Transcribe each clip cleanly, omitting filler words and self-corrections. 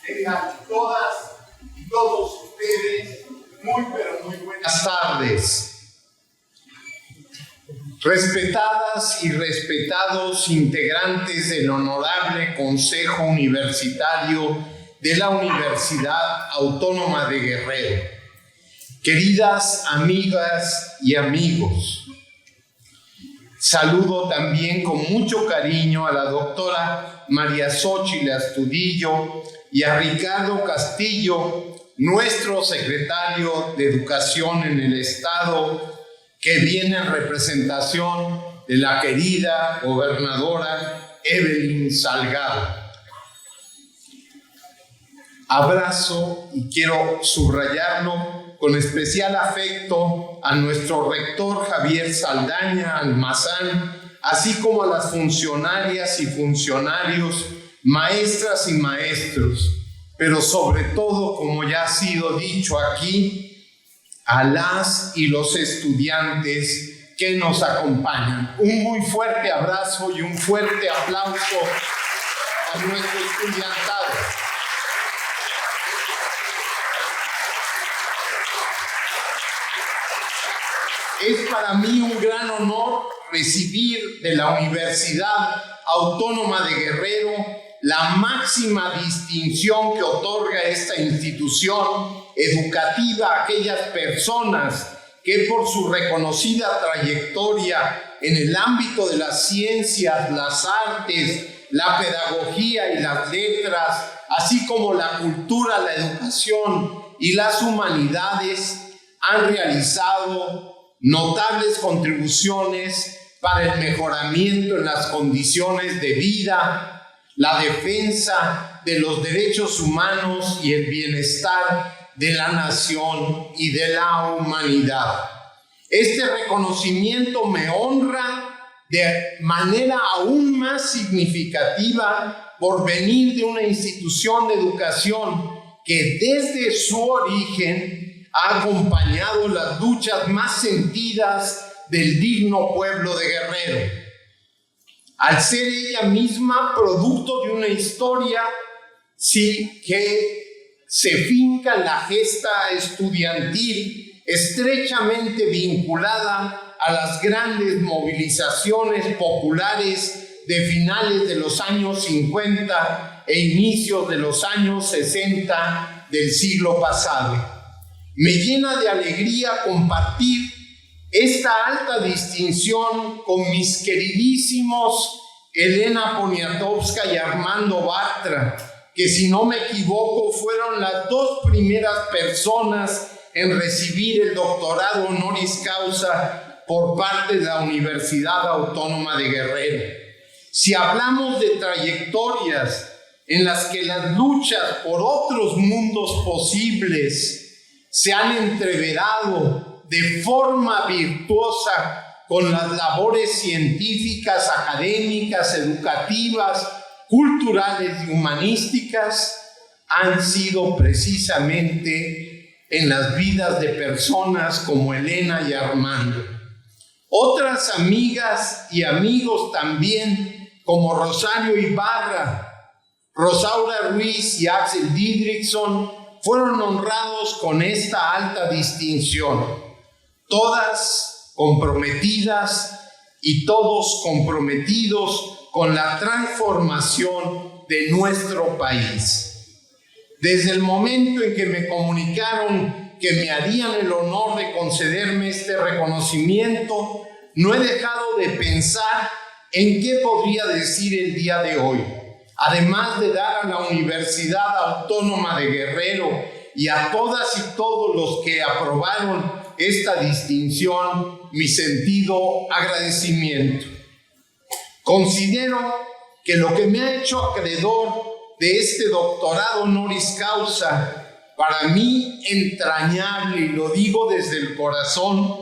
Tengan todas y todos ustedes muy pero muy buenas tardes. Respetadas y respetados integrantes del Honorable Consejo Universitario de la Universidad Autónoma de Guerrero, queridas amigas y amigos, saludo también con mucho cariño a la doctora María Xóchitl Astudillo y a Ricardo Castillo, nuestro secretario de Educación en el Estado, que viene en representación de la querida gobernadora Evelyn Salgado. Abrazo, y quiero subrayarlo, con especial afecto a nuestro rector Javier Saldaña Almazán, así como a las funcionarias y funcionarios, maestras y maestros, pero sobre todo, como ya ha sido dicho aquí, a las y los estudiantes que nos acompañan. Un muy fuerte abrazo y un fuerte aplauso a nuestro estudiantado. Es para mí un gran honor recibir de la Universidad Autónoma de Guerrero la máxima distinción que otorga esta institución educativa a aquellas personas que por su reconocida trayectoria en el ámbito de las ciencias, las artes, la pedagogía y las letras, así como la cultura, la educación y las humanidades, han realizado notables contribuciones para el mejoramiento en las condiciones de vida, la defensa de los derechos humanos y el bienestar de la nación y de la humanidad. Este reconocimiento me honra de manera aún más significativa por venir de una institución de educación que desde su origen ha acompañado las luchas más sentidas del digno pueblo de Guerrero. Al ser ella misma producto de una historia que se finca en la gesta estudiantil, estrechamente vinculada a las grandes movilizaciones populares de finales de los años 50 e inicios de los años 60 del siglo pasado. Me llena de alegría compartir esta alta distinción con mis queridísimos Elena Poniatowska y Armando Bartra, que si no me equivoco fueron las dos primeras personas en recibir el doctorado honoris causa por parte de la Universidad Autónoma de Guerrero. Si hablamos de trayectorias en las que las luchas por otros mundos posibles se han entreverado de forma virtuosa con las labores científicas, académicas, educativas, culturales y humanísticas, han sido precisamente en las vidas de personas como Elena y Armando. Otras amigas y amigos también, como Rosario Ibarra, Rosaura Ruiz y Axel Didrikson, fueron honrados con esta alta distinción. Todas comprometidas y todos comprometidos con la transformación de nuestro país. Desde el momento en que me comunicaron que me harían el honor de concederme este reconocimiento, no he dejado de pensar en qué podría decir el día de hoy. Además de dar a la Universidad Autónoma de Guerrero y a todas y todos los que aprobaron esta distinción, mi sentido agradecimiento. Considero que lo que me ha hecho acreedor de este doctorado honoris causa, para mí entrañable, y lo digo desde el corazón,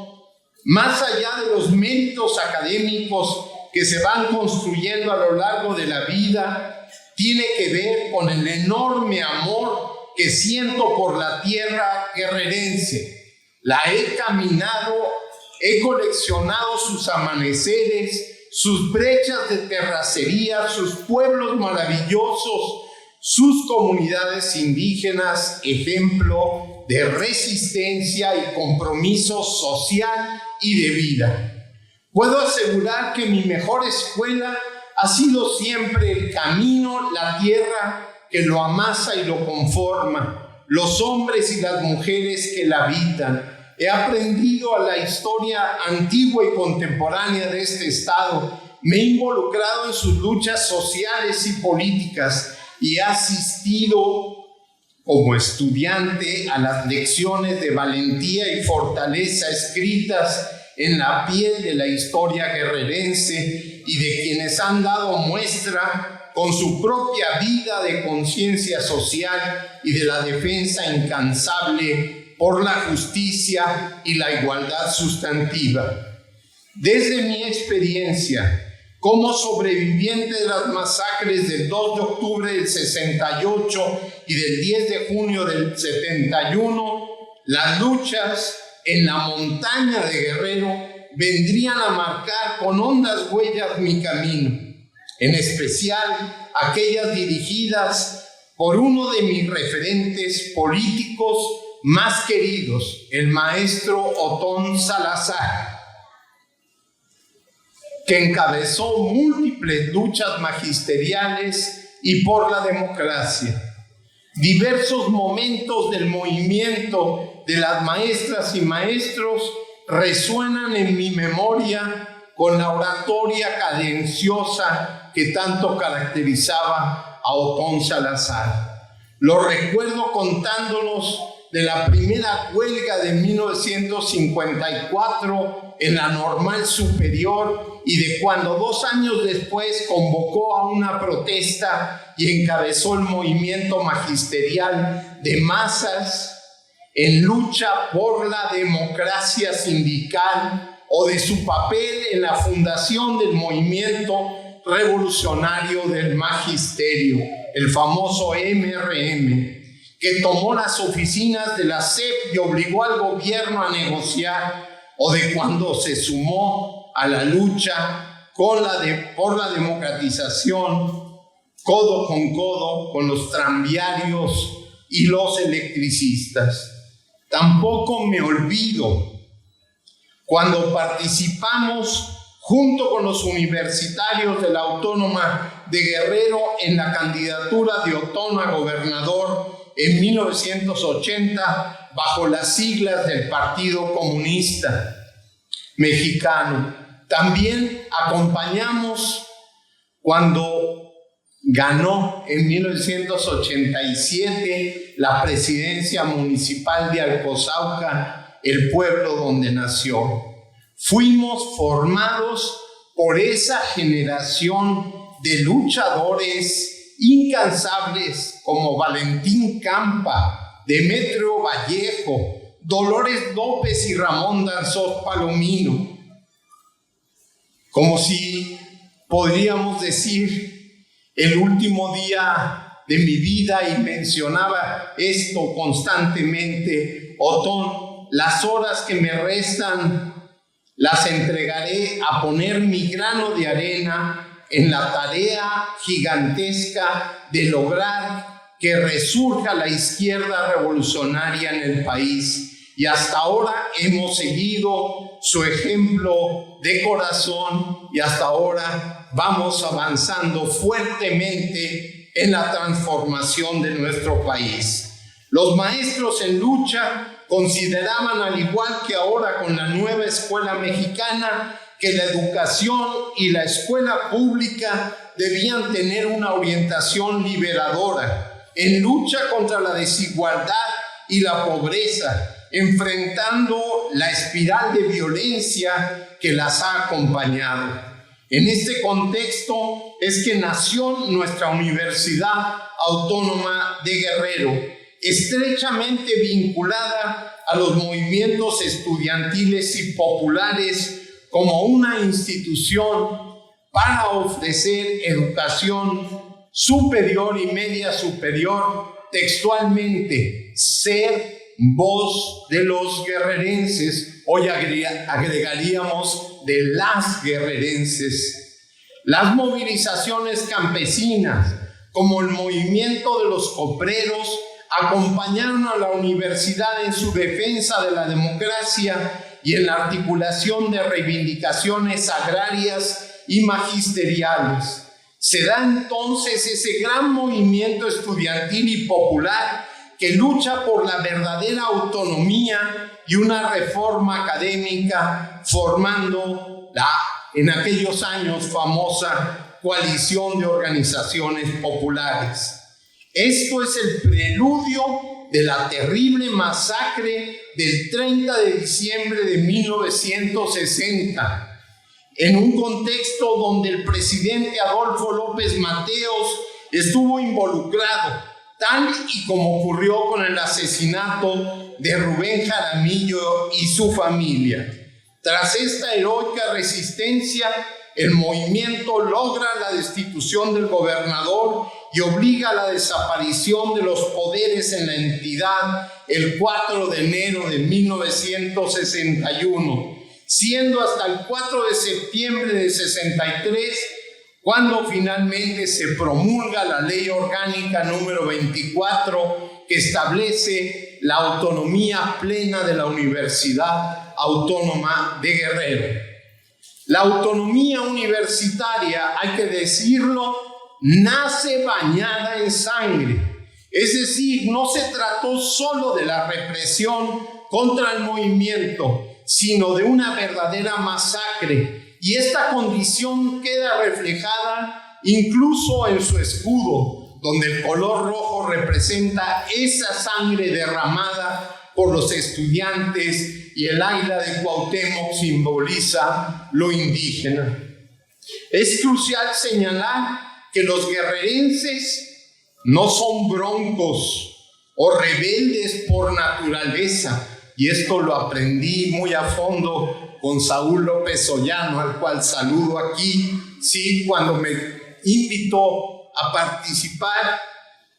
más allá de los méritos académicos que se van construyendo a lo largo de la vida, tiene que ver con el enorme amor que siento por la tierra guerrerense. La he caminado, he coleccionado sus amaneceres, sus brechas de terracería, sus pueblos maravillosos, sus comunidades indígenas, ejemplo de resistencia y compromiso social y de vida. Puedo asegurar que mi mejor escuela ha sido siempre el camino, la tierra que lo amasa y lo conforma, los hombres y las mujeres que la habitan. He aprendido a la historia antigua y contemporánea de este estado. Me he involucrado en sus luchas sociales y políticas y he asistido como estudiante a las lecciones de valentía y fortaleza escritas en la piel de la historia guerrerense y de quienes han dado muestra con su propia vida de conciencia social y de la defensa incansable por la justicia y la igualdad sustantiva. Desde mi experiencia como sobreviviente de las masacres del 2 de octubre del 68 y del 10 de junio del 71, las luchas en la montaña de Guerrero vendrían a marcar con hondas huellas mi camino, en especial aquellas dirigidas por uno de mis referentes políticos más queridos, el maestro Otón Salazar, que encabezó múltiples luchas magisteriales y por la democracia. Diversos momentos del movimiento de las maestras y maestros resuenan en mi memoria con la oratoria cadenciosa que tanto caracterizaba a Otón Salazar. Lo recuerdo contándonos de la primera huelga de 1954 en la Normal Superior y de cuando 2 años después convocó a una protesta y encabezó el movimiento magisterial de masas en lucha por la democracia sindical o de su papel en la fundación del movimiento revolucionario del magisterio, el famoso MRM, que tomó las oficinas de la SEP y obligó al gobierno a negociar, o de cuando se sumó a la lucha por la democratización, codo con los tranviarios y los electricistas. Tampoco me olvido cuando participamos junto con los universitarios de la Autónoma de Guerrero en la candidatura de Otón a gobernador en 1980 bajo las siglas del Partido Comunista Mexicano. También acompañamos cuando ganó en 1987 la presidencia municipal de Alcozauca, el pueblo donde nació. Fuimos formados por esa generación de luchadores incansables como Valentín Campa, Demetrio Vallejo, Dolores López y Ramón Danzós Palomino. Como si podríamos decir el último día de mi vida, y mencionaba esto constantemente: Otón, las horas que me restan las entregaré a poner mi grano de arena en la tarea gigantesca de lograr que resurja la izquierda revolucionaria en el país. Y hasta ahora hemos seguido su ejemplo de corazón y hasta ahora vamos avanzando fuertemente en la transformación de nuestro país. Los maestros en lucha consideraban, al igual que ahora con la nueva escuela mexicana, que la educación y la escuela pública debían tener una orientación liberadora, en lucha contra la desigualdad y la pobreza, enfrentando la espiral de violencia que las ha acompañado. En este contexto es que nació nuestra Universidad Autónoma de Guerrero, estrechamente vinculada a los movimientos estudiantiles y populares como una institución para ofrecer educación superior y media superior, textualmente, ser voz de los guerrerenses, hoy agregaríamos de las guerrerenses. Las movilizaciones campesinas como el movimiento de los copleros, acompañaron a la universidad en su defensa de la democracia y en la articulación de reivindicaciones agrarias y magisteriales. Se da entonces ese gran movimiento estudiantil y popular que lucha por la verdadera autonomía y una reforma académica, formando la, en aquellos años, famosa coalición de organizaciones populares. Esto es el preludio de la terrible masacre del 30 de diciembre de 1960, en un contexto donde el presidente Adolfo López Mateos estuvo involucrado, tal y como ocurrió con el asesinato de Rubén Jaramillo y su familia. Tras esta heroica resistencia, el movimiento logra la destitución del gobernador y obliga a la desaparición de los poderes en la entidad el 4 de enero de 1961, siendo hasta el 4 de septiembre de 63 cuando finalmente se promulga la Ley Orgánica número 24 que establece la autonomía plena de la Universidad Autónoma de Guerrero. La autonomía universitaria, hay que decirlo, nace bañada en sangre. Es decir, no se trató solo de la represión contra el movimiento, sino de una verdadera masacre. Y esta condición queda reflejada incluso en su escudo, donde el color rojo representa esa sangre derramada por los estudiantes y el águila de Cuauhtémoc simboliza lo indígena. Es crucial señalar que los guerrerenses no son broncos o rebeldes por naturaleza, y esto lo aprendí muy a fondo con Saúl López Ollano, al cual saludo aquí, sí, cuando me invitó a participar,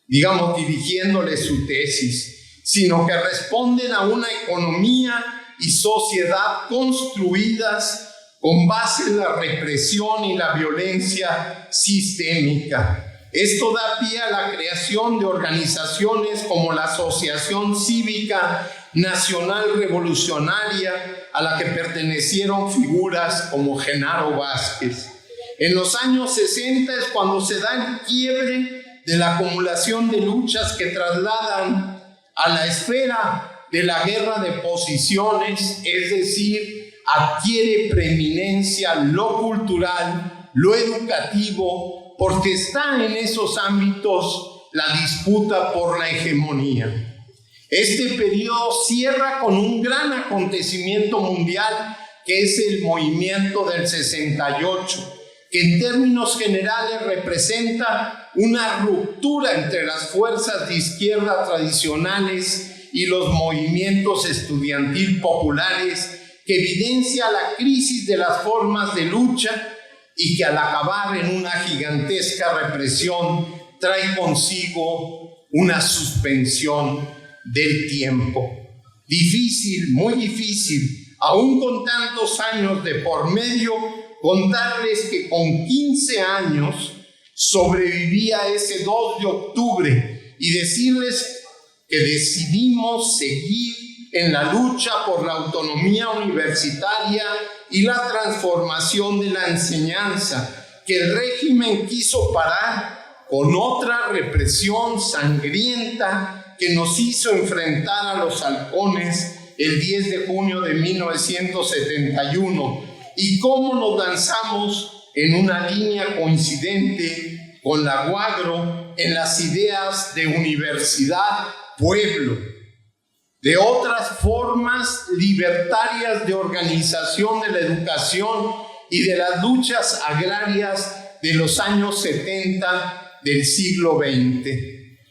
digamos, dirigiéndole su tesis, sino que responden a una economía y sociedad construidas con base en la represión y la violencia sistémica. Esto da pie a la creación de organizaciones como la Asociación Cívica Nacional Revolucionaria, a la que pertenecieron figuras como Genaro Vázquez. En los años 60 es cuando se da el quiebre de la acumulación de luchas que trasladan a la esfera de la guerra de posiciones, es decir, adquiere preeminencia lo cultural, lo educativo, porque está en esos ámbitos la disputa por la hegemonía. Este periodo cierra con un gran acontecimiento mundial que es el movimiento del 68, que en términos generales representa una ruptura entre las fuerzas de izquierda tradicionales y los movimientos estudiantil populares, que evidencia la crisis de las formas de lucha y que al acabar en una gigantesca represión trae consigo una suspensión del tiempo. Difícil, muy difícil, aún con tantos años de por medio, contarles que con 15 años sobrevivía ese 2 de octubre y decirles que decidimos seguir en la lucha por la autonomía universitaria y la transformación de la enseñanza, que el régimen quiso parar con otra represión sangrienta que nos hizo enfrentar a los halcones el 10 de junio de 1971, y cómo nos lanzamos en una línea coincidente con la Guagro en las ideas de universidad-pueblo, de otras formas libertarias de organización de la educación y de las luchas agrarias de los años 70 del siglo XX.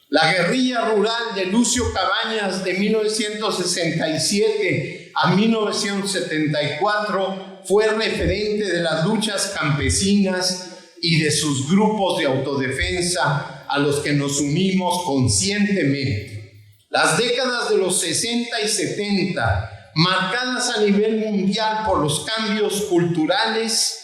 La guerrilla rural de Lucio Cabañas de 1967 a 1974 fue referente de las luchas campesinas y de sus grupos de autodefensa a los que nos unimos conscientemente. Las décadas de los 60 y 70, marcadas a nivel mundial por los cambios culturales,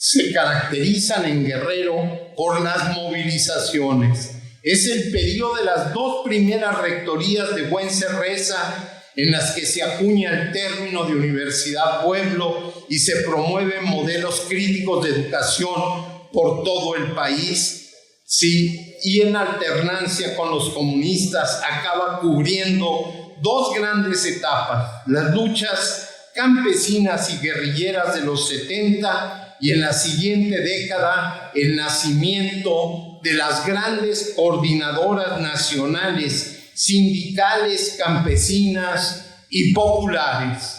se caracterizan en Guerrero por las movilizaciones. Es el periodo de las 2 primeras rectorías de Fuencerresa en las que se acuña el término de Universidad Pueblo y se promueven modelos críticos de educación por todo el país. Sí, y en alternancia con los comunistas acaba cubriendo 2 grandes etapas: las luchas campesinas y guerrilleras de los 70 y en la siguiente década el nacimiento de las grandes coordinadoras nacionales, sindicales, campesinas y populares.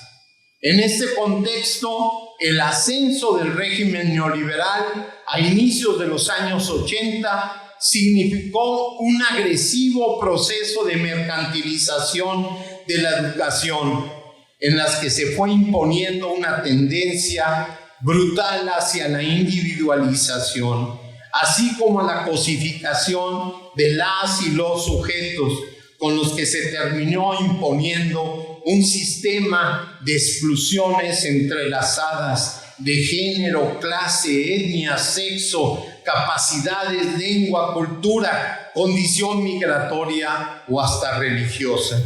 En este contexto, el ascenso del régimen neoliberal a inicios de los años 80 significó un agresivo proceso de mercantilización de la educación, en las que se fue imponiendo una tendencia brutal hacia la individualización, así como a la cosificación de las y los sujetos, con los que se terminó imponiendo un sistema de exclusiones entrelazadas de género, clase, etnia, sexo, capacidades, lengua, cultura, condición migratoria o hasta religiosa.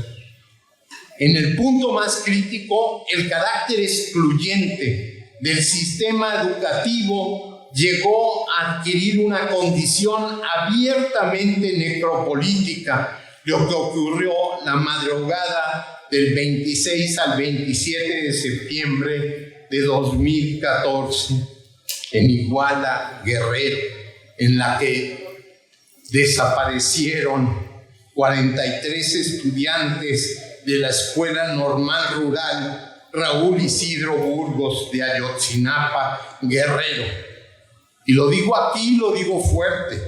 En el punto más crítico, el carácter excluyente del sistema educativo llegó a adquirir una condición abiertamente necropolítica, lo que ocurrió la madrugada del 26 al 27 de septiembre de 2014 en Iguala, Guerrero, en la que desaparecieron 43 estudiantes de la Escuela Normal Rural Raúl Isidro Burgos de Ayotzinapa, Guerrero. Y lo digo aquí, lo digo fuerte,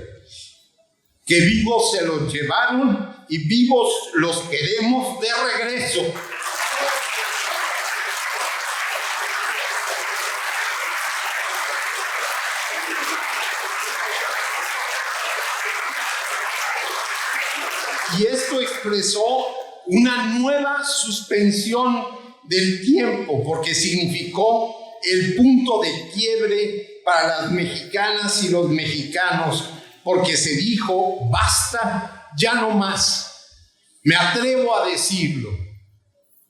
que vivos se los llevaron y vivos los queremos de regreso. Y esto expresó una nueva suspensión del tiempo, porque significó el punto de quiebre para las mexicanas y los mexicanos, porque se dijo: basta, ya no más. Me atrevo a decirlo,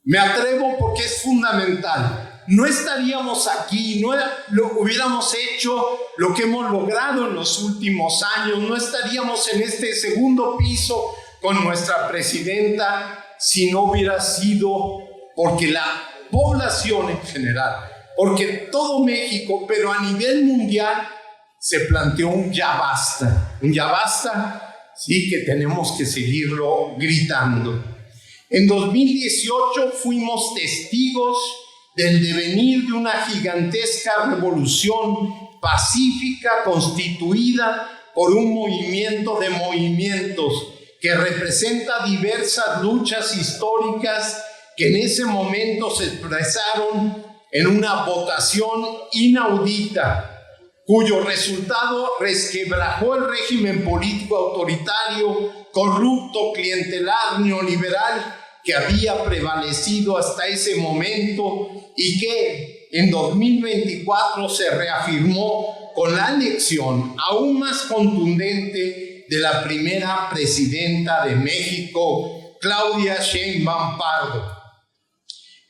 me atrevo porque es fundamental. No estaríamos aquí, no lo hubiéramos hecho lo que hemos logrado en los últimos años, no estaríamos en este segundo piso con nuestra presidenta si no hubiera sido porque la población en general, porque todo México, pero a nivel mundial, se planteó un ya basta, sí, que tenemos que seguirlo gritando. En 2018 fuimos testigos del devenir de una gigantesca revolución pacífica constituida por un movimiento de movimientos que representa diversas luchas históricas que en ese momento se expresaron en una votación inaudita, cuyo resultado resquebrajó el régimen político autoritario, corrupto, clientelar, neoliberal que había prevalecido hasta ese momento y que en 2024 se reafirmó con la elección aún más contundente de la primera presidenta de México, Claudia Sheinbaum Pardo.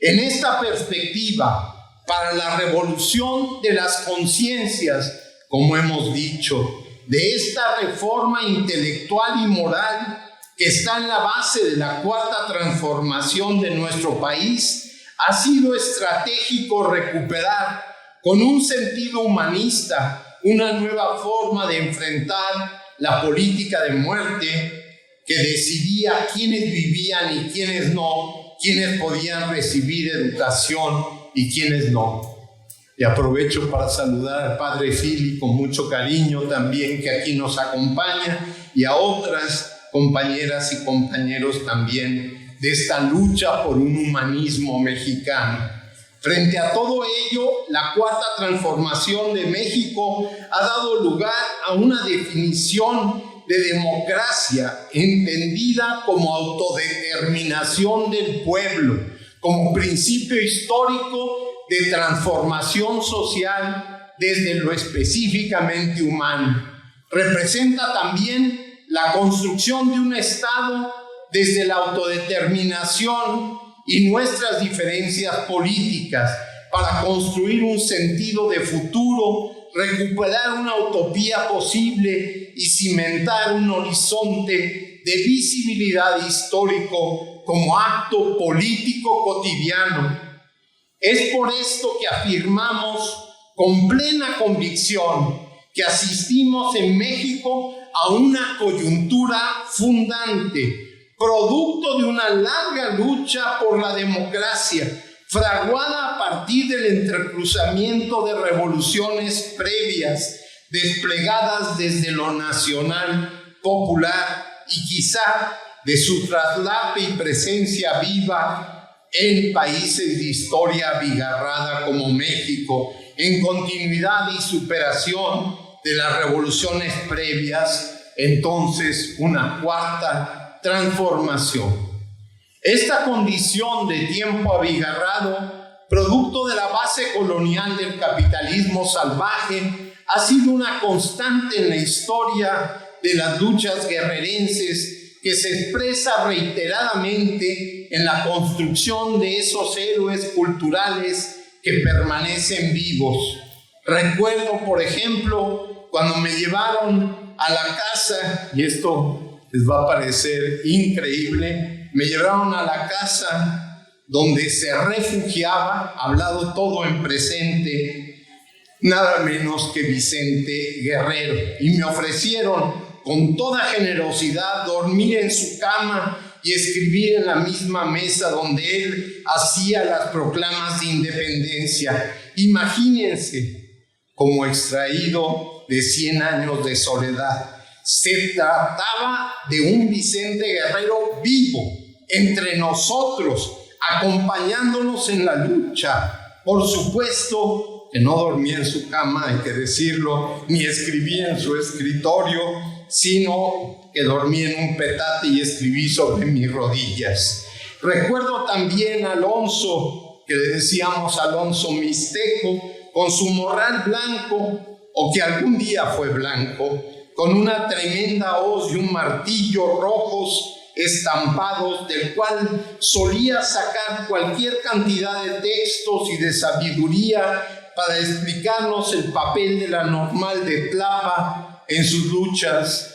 En esta perspectiva, para la revolución de las conciencias, como hemos dicho, de esta reforma intelectual y moral que está en la base de la cuarta transformación de nuestro país, ha sido estratégico recuperar con un sentido humanista una nueva forma de enfrentar la política de muerte que decidía quiénes vivían y quiénes no, quiénes podían recibir educación y quiénes no. Y aprovecho para saludar al padre Fili con mucho cariño también, que aquí nos acompaña, y a otras compañeras y compañeros también de esta lucha por un humanismo mexicano. Frente a todo ello, la cuarta transformación de México ha dado lugar a una definición de democracia entendida como autodeterminación del pueblo, como principio histórico de transformación social, desde lo específicamente humano. Representa también la construcción de un Estado desde la autodeterminación y nuestras diferencias políticas para construir un sentido de futuro, recuperar una utopía posible y cimentar un horizonte de visibilidad histórico como acto político cotidiano. Es por esto que afirmamos con plena convicción que asistimos en México a una coyuntura fundante, producto de una larga lucha por la democracia, fraguada a partir del entrecruzamiento de revoluciones previas, desplegadas desde lo nacional, popular y quizá de su traslape y presencia viva en países de historia abigarrada como México, en continuidad y superación de las revoluciones previas, entonces una cuarta transformación. Esta condición de tiempo abigarrado, producto de la base colonial del capitalismo salvaje, ha sido una constante en la historia de las luchas guerrerenses que se expresa reiteradamente en la construcción de esos héroes culturales que permanecen vivos. Recuerdo, por ejemplo, cuando me llevaron a la casa, y esto les va a parecer increíble, me llevaron a la casa donde se refugiaba, hablado todo en presente, nada menos que Vicente Guerrero, y me ofrecieron con toda generosidad dormir en su cama y escribir en la misma mesa donde él hacía las proclamas de independencia. Imagínense, como extraído de 100 años de soledad. Se trataba de un Vicente Guerrero vivo, entre nosotros, acompañándonos en la lucha. Por supuesto que no dormía en su cama, hay que decirlo, ni escribía en su escritorio, sino que dormí en un petate y escribí sobre mis rodillas. Recuerdo también a Alonso, que le decíamos Alonso Mixteco, con su morral blanco, o que algún día fue blanco, con una tremenda hoz y un martillo rojos estampados, del cual solía sacar cualquier cantidad de textos y de sabiduría para explicarnos el papel de la normal de Tlapa en sus luchas,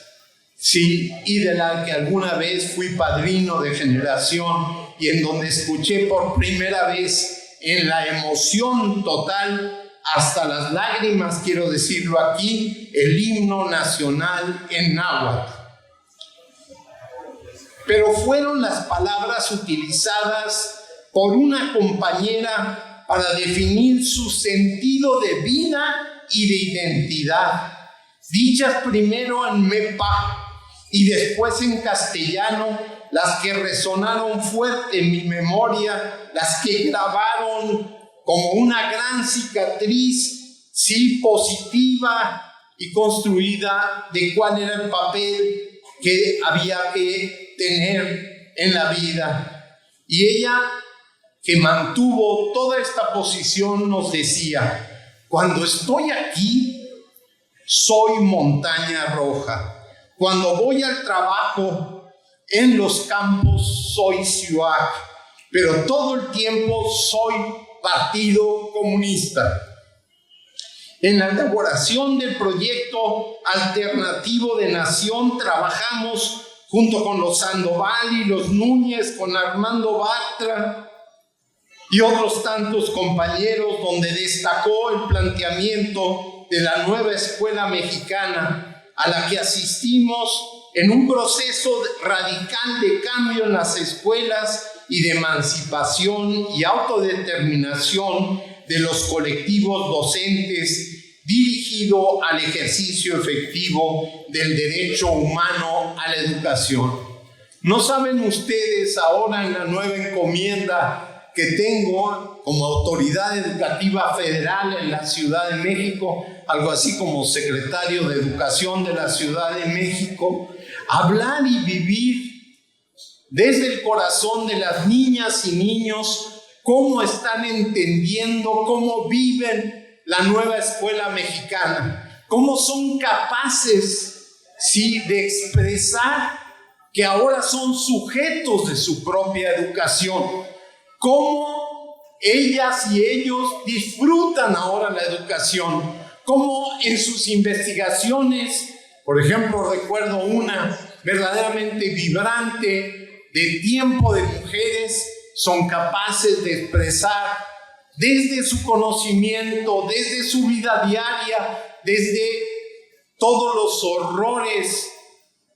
sí, y de la que alguna vez fui padrino de generación y en donde escuché por primera vez en la emoción total, hasta las lágrimas, quiero decirlo aquí, el himno nacional en náhuatl. Pero fueron las palabras utilizadas por una compañera para definir su sentido de vida y de identidad, dichas primero en mepa y después en castellano, las que resonaron fuerte en mi memoria, las que grabaron como una gran cicatriz, sí, positiva y construida, de cuál era el papel que había que tener en la vida. Y ella, que mantuvo toda esta posición, nos decía: cuando estoy aquí, soy montaña roja. Cuando voy al trabajo, en los campos, soy ciudad. Pero todo el tiempo soy Partido Comunista. En la elaboración del proyecto alternativo de nación trabajamos junto con los Sandoval y los Núñez, con Armando Bartra y otros tantos compañeros, donde destacó el planteamiento de la nueva escuela mexicana a la que asistimos en un proceso radical de cambio en las escuelas y de emancipación y autodeterminación de los colectivos docentes, dirigido al ejercicio efectivo del derecho humano a la educación. ¿No saben ustedes ahora, en la nueva encomienda que tengo como autoridad educativa federal en la Ciudad de México, algo así como secretario de Educación de la Ciudad de México, hablar y vivir desde el corazón de las niñas y niños cómo están entendiendo, cómo viven la nueva escuela mexicana, cómo son capaces, sí, de expresar que ahora son sujetos de su propia educación, cómo ellas y ellos disfrutan ahora la educación, cómo en sus investigaciones, por ejemplo, recuerdo una verdaderamente vibrante de Tiempo de Mujeres, son capaces de expresar desde su conocimiento, desde su vida diaria, desde todos los horrores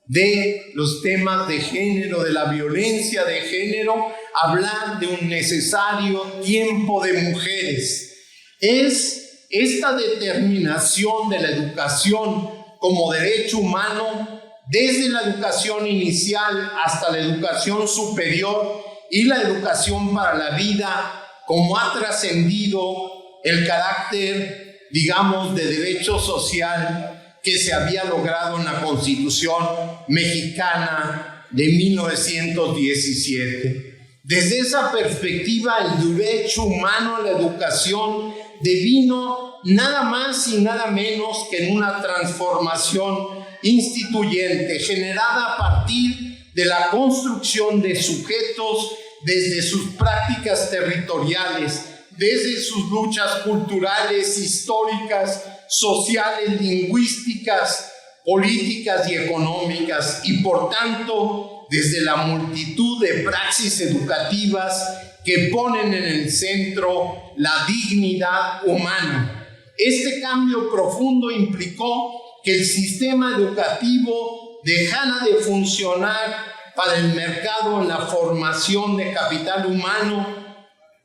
de los temas de género, de la violencia de género, hablar de un necesario tiempo de mujeres. Es esta determinación de la educación como derecho humano, desde la educación inicial hasta la educación superior y la educación para la vida, como ha trascendido el carácter, digamos, de derecho social que se había logrado en la Constitución mexicana de 1917. Desde esa perspectiva, el derecho humano a la educación devino nada más y nada menos que en una transformación instituyente generada a partir de la construcción de sujetos desde sus prácticas territoriales, desde sus luchas culturales, históricas, sociales, lingüísticas, políticas y económicas, y por tanto desde la multitud de praxis educativas que ponen en el centro la dignidad humana. Este cambio profundo implicó que el sistema educativo dejara de funcionar para el mercado en la formación de capital humano,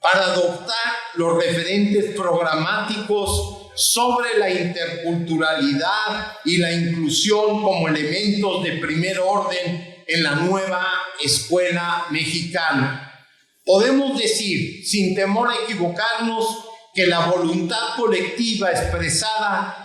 para adoptar los referentes programáticos sobre la interculturalidad y la inclusión como elementos de primer orden en la nueva escuela mexicana. Podemos decir, sin temor a equivocarnos, que la voluntad colectiva expresada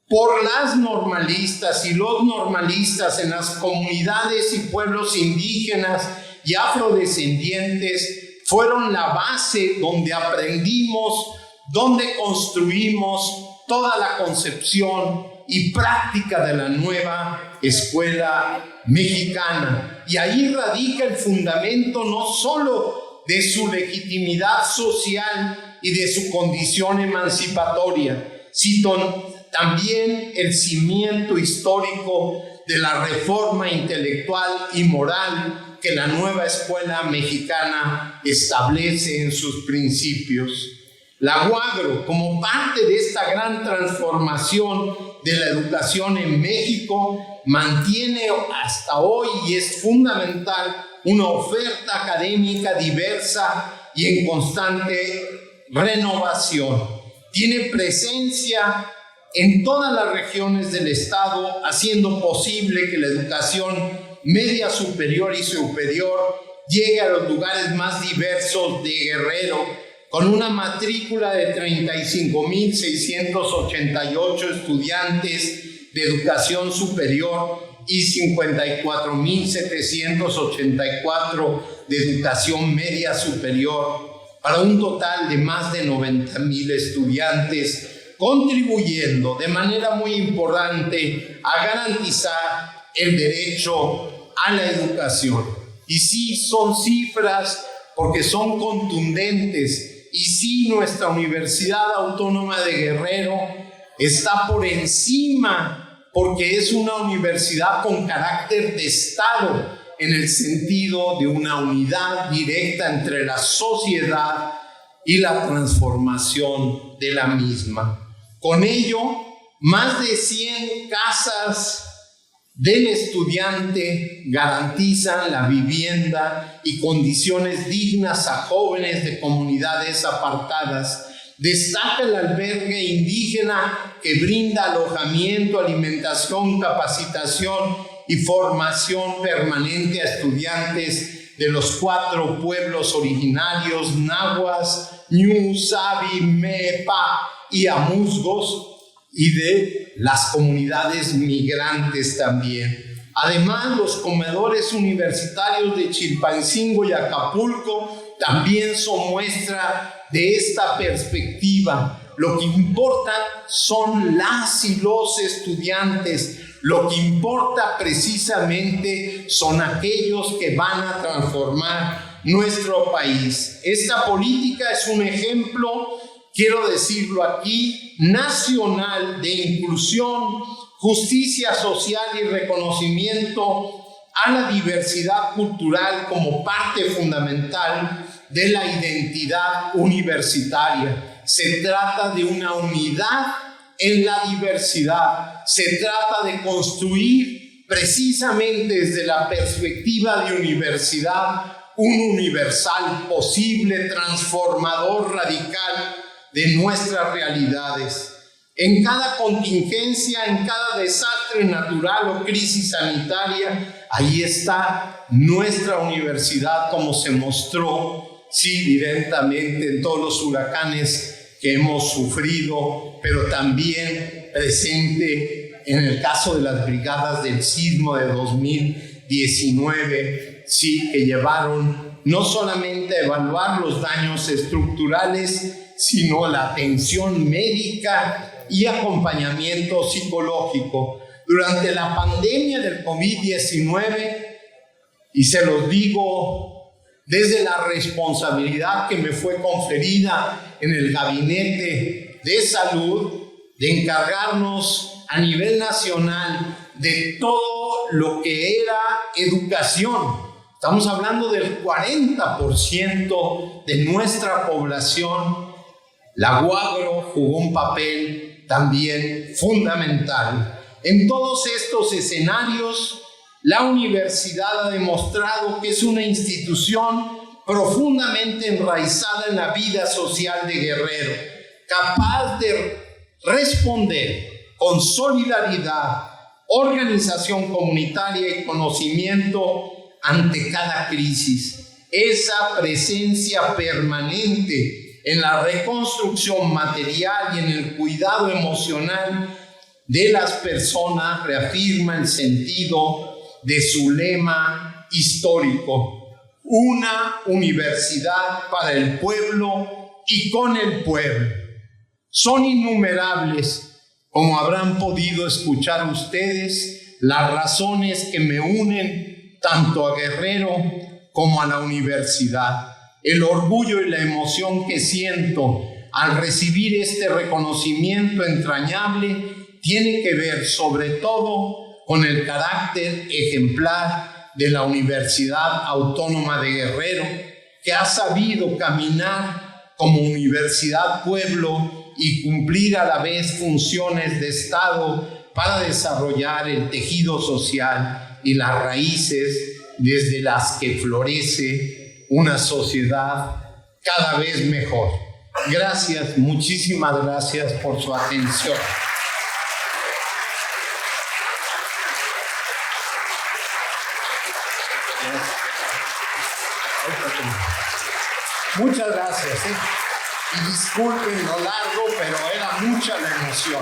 por las normalistas y los normalistas en las comunidades y pueblos indígenas y afrodescendientes fueron la base donde aprendimos, donde construimos toda la concepción y práctica de la nueva escuela mexicana. Y ahí radica el fundamento no solo de su legitimidad social y de su condición emancipatoria, sino también el cimiento histórico de la reforma intelectual y moral que la nueva escuela mexicana establece en sus principios. La UAGRO, como parte de esta gran transformación de la educación en México, mantiene hasta hoy y es fundamental una oferta académica diversa y en constante renovación. Tiene presencia en todas las regiones del Estado, haciendo posible que la educación media superior y superior llegue a los lugares más diversos de Guerrero, con una matrícula de 35,688 estudiantes de educación superior y 54,784 de educación media superior, para un total de más de 90,000 estudiantes, contribuyendo de manera muy importante a garantizar el derecho a la educación. Y sí, son cifras porque son contundentes, y sí, nuestra Universidad Autónoma de Guerrero está por encima porque es una universidad con carácter de Estado, en el sentido de una unidad directa entre la sociedad y la transformación de la misma. Con ello, más de 100 casas del estudiante garantizan la vivienda y condiciones dignas a jóvenes de comunidades apartadas. Destaca el albergue indígena que brinda alojamiento, alimentación, capacitación y formación permanente a estudiantes de los 4 pueblos originarios nahuas, Ñu, Sabi, Mepa y Amuzgos, y de las comunidades migrantes también. Además, los comedores universitarios de Chilpancingo y Acapulco también son muestra de esta perspectiva, Lo que importa son las y los estudiantes. Lo que importa precisamente son aquellos que van a transformar nuestro país. Esta política es un ejemplo, quiero decirlo aquí, nacional de inclusión, justicia social y reconocimiento a la diversidad cultural como parte fundamental de la identidad universitaria. Se trata de una unidad en la diversidad. Se trata de construir precisamente desde la perspectiva de universidad un universal posible, transformador, radical de nuestras realidades. En cada contingencia, en cada desastre natural o crisis sanitaria, ahí está nuestra universidad, como se mostró, sí, directamente en todos los huracanes que hemos sufrido, pero también presente en el caso de las brigadas del sismo de 2019, sí, que llevaron no solamente a evaluar los daños estructurales, sino la atención médica y acompañamiento psicológico. Durante la pandemia del COVID-19, y se los digo desde la responsabilidad que me fue conferida en el Gabinete de Salud, de encargarnos a nivel nacional de todo lo que era educación. Estamos hablando del 40% de nuestra población. La UAGRO jugó un papel también fundamental. En todos estos escenarios, la universidad ha demostrado que es una institución profundamente enraizada en la vida social de Guerrero, capaz de responder con solidaridad, organización comunitaria y conocimiento ante cada crisis. Esa presencia permanente en la reconstrucción material y en el cuidado emocional de las personas reafirma el sentido de su lema histórico: una universidad para el pueblo y con el pueblo. Son innumerables, como habrán podido escuchar ustedes, las razones que me unen tanto a Guerrero como a la universidad. El orgullo y la emoción que siento al recibir este reconocimiento entrañable tiene que ver sobre todo con el carácter ejemplar de la Universidad Autónoma de Guerrero, que ha sabido caminar como universidad pueblo y cumplir a la vez funciones de Estado para desarrollar el tejido social y las raíces desde las que florece una sociedad cada vez mejor. Gracias, muchísimas gracias por su atención. Muchas gracias. Y disculpen lo largo, pero era mucha la emoción.